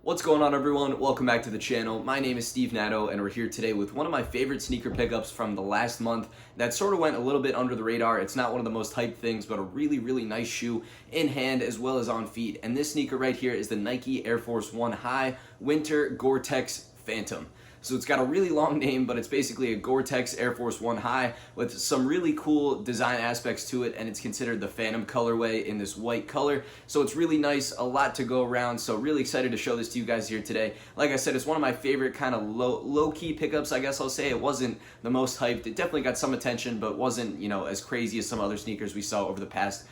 What's going on, everyone? Welcome back to the channel. My name is Steve Natto, and we're here today with one of my favorite sneaker pickups from the last month that sort of went a little bit under the radar. It's not one of the most hyped things, but a really nice shoe in hand as well as on feet. And this sneaker right here is the Nike Air Force 1 High Winter Gore Tex Phantom. So it's got a really long name, but it's basically a Gore Tex Air Force 1 High with some really cool design aspects to it, and it's considered the Phantom colorway in this white color. So it's really nice, a lot to go around, so really excited to show this to you guys here today. Like I said, it's one of my favorite kind of low-key pickups, I guess I'll say. It wasn't the most hyped. It definitely got some attention, but wasn't, as crazy as some other sneakers we saw over the past,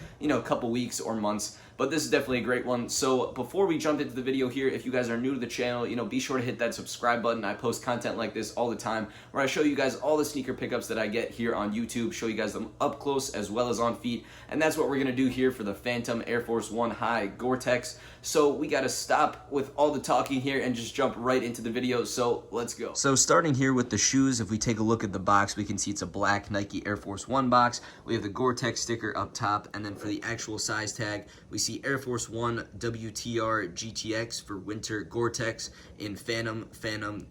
couple weeks or months. But this is definitely a great one. So before we jump into the video here, if you guys are new to the channel, be sure to hit that subscribe button. I post content like this all the time where I show you guys all the sneaker pickups that I get here on YouTube, show you guys them up close as well as on feet. And that's what we're going to do here for the Phantom Air Force 1 High Gore Tex. So we got to stop with all the talking here and just jump right into the video. So let's go. So starting here with the shoes, if we take a look at the box, we can see it's a black Nike Air Force 1 box. We have the Gore Tex sticker up top, and then for the actual size tag, we see Air Force 1 WTR GTX for winter Gore Tex in Phantom,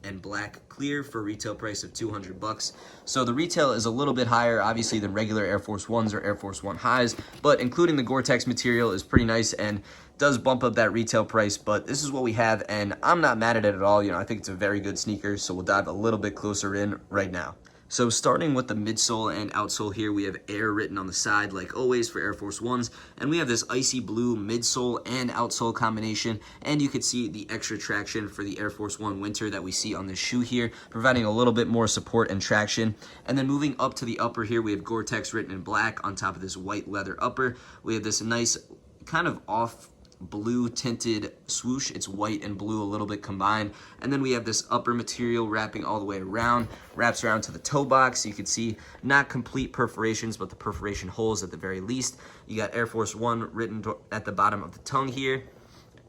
and black clear for retail price of $200. So the retail is a little bit higher, obviously, than regular Air Force 1s or Air Force 1 Highs, but including the Gore Tex material is pretty nice and does bump up that retail price. But this is what we have, and I'm not mad at it at all. I think it's a very good sneaker, so we'll dive a little bit closer in right now. So starting with the midsole and outsole here, we have Air written on the side like always for Air Force 1s, and we have this icy blue midsole and outsole combination, and you can see the extra traction for the Air Force 1 Winter that we see on this shoe here, providing a little bit more support and traction. And then moving up to the upper here, we have Gore Tex written in black on top of this white leather upper. We have this nice kind of off blue tinted swoosh. It's white and blue a little bit combined, and then we have this upper material wrapping all the way around, wraps around to the toe box. You can see not complete perforations, but the perforation holes at the very least. You got Air Force 1 written at the bottom of the tongue here.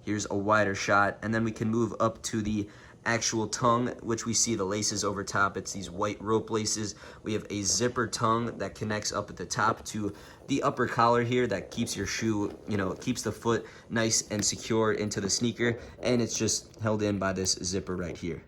Here's a wider shot, and then we can move up to the actual tongue, which we see the laces over top. It's these white rope laces. We have a zipper tongue that connects up at the top to the upper collar here that keeps your shoe, keeps the foot nice and secure into the sneaker, and it's just held in by this zipper right here.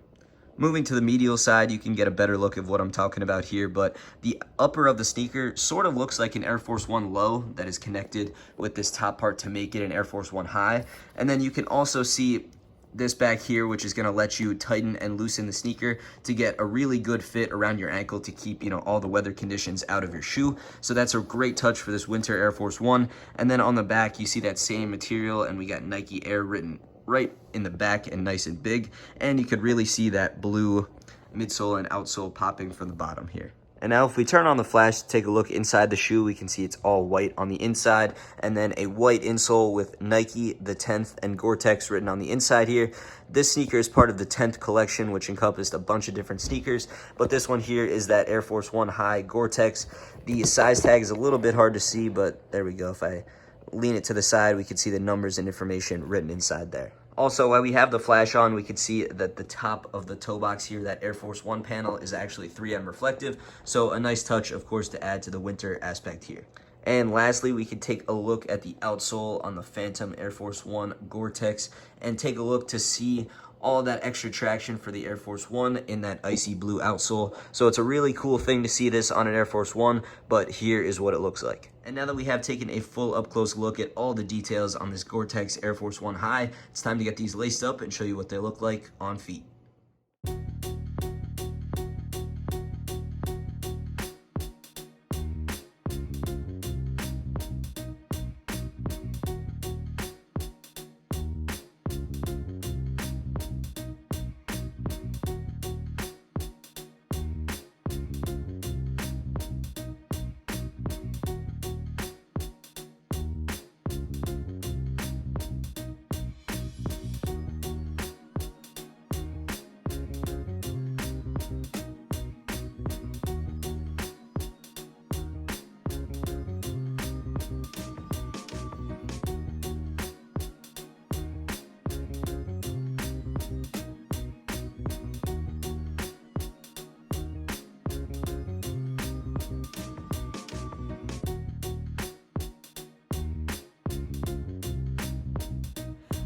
Moving to the medial side, you can get a better look of what I'm talking about here, but the upper of the sneaker sort of looks like an Air Force 1 low that is connected with this top part to make it an Air Force 1 high. And then you can also see this back here, which is going to let you tighten and loosen the sneaker to get a really good fit around your ankle to keep, all the weather conditions out of your shoe. So that's a great touch for this winter Air Force 1. And then on the back, you see that same material, and we got Nike Air written right in the back and nice and big. And you could really see that blue midsole and outsole popping from the bottom here. And now if we turn on the flash to take a look inside the shoe, we can see it's all white on the inside, and then a white insole with Nike, the 10th, and Gore Tex written on the inside here. This sneaker is part of the 10th collection, which encompassed a bunch of different sneakers, but this one here is that Air Force 1 High Gore Tex. The size tag is a little bit hard to see, but there we go. If I lean it to the side, we can see the numbers and information written inside there. Also, while we have the flash on, we can see that the top of the toe box here, that Air Force 1 panel, is actually 3M reflective. So a nice touch, of course, to add to the winter aspect here. And lastly, we can take a look at the outsole on the Phantom Air Force 1 Gore Tex and take a look to see all that extra traction for the Air Force 1 in that icy blue outsole. So it's a really cool thing to see this on an Air Force 1, but here is what it looks like. And now that we have taken a full up-close look at all the details on this Gore Tex Air Force 1 High, it's time to get these laced up and show you what they look like on feet.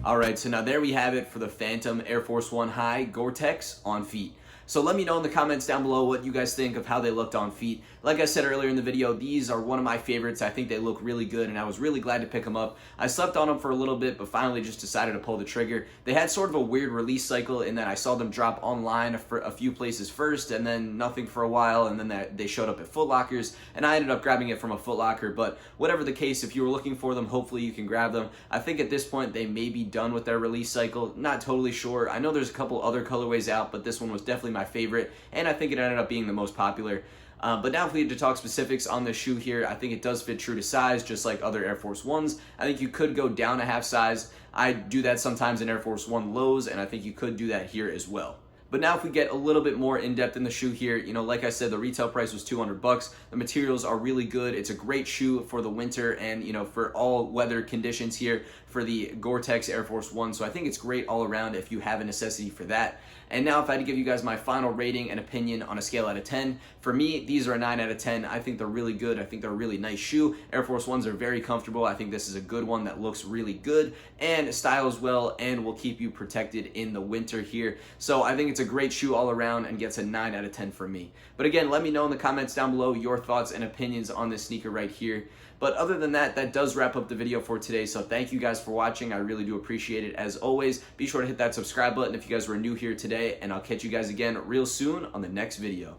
Alright, so now there we have it for the Phantom Air Force One High Gore Tex on feet. So let me know in the comments down below what you guys think of how they looked on feet. Like I said earlier in the video, these are one of my favorites. I think they look really good, and I was really glad to pick them up. I slept on them for a little bit, but finally just decided to pull the trigger. They had sort of a weird release cycle in that I saw them drop online for a few places first, and then nothing for a while, and then they showed up at Foot Lockers, and I ended up grabbing it from a Foot Locker. But whatever the case, if you were looking for them, hopefully you can grab them. I think at this point they may be done with their release cycle. Not totally sure. I know there's a couple other colorways out, but this one was definitely my favorite, and I think it ended up being the most popular. But now if we had to talk specifics on this shoe here, I think it does fit true to size, just like other Air Force Ones. I think you could go down a half size. I do that sometimes in Air Force One lows, and I think you could do that here as well. But now if we get a little bit more in-depth in the shoe here, you know, like I said, the retail price was $200. The materials are really good. It's a great shoe for the winter and, you know, for all weather conditions here for the Gore Tex Air Force One. So I think it's great all around if you have a necessity for that. And now if I had to give you guys my final rating and opinion on a scale out of 10, for me, these are a 9 out of 10. I think they're really good. I think they're a really nice shoe. Air Force Ones are very comfortable. I think this is a good one that looks really good and styles well and will keep you protected in the winter here. So I think it's a great shoe all around and gets a 9 out of 10 from me. But again, let me know in the comments down below your thoughts and opinions on this sneaker right here. But other than that, that does wrap up the video for today. So thank you guys for watching. I really do appreciate it. As always, be sure to hit that subscribe button if you guys were new here today, and I'll catch you guys again real soon on the next video.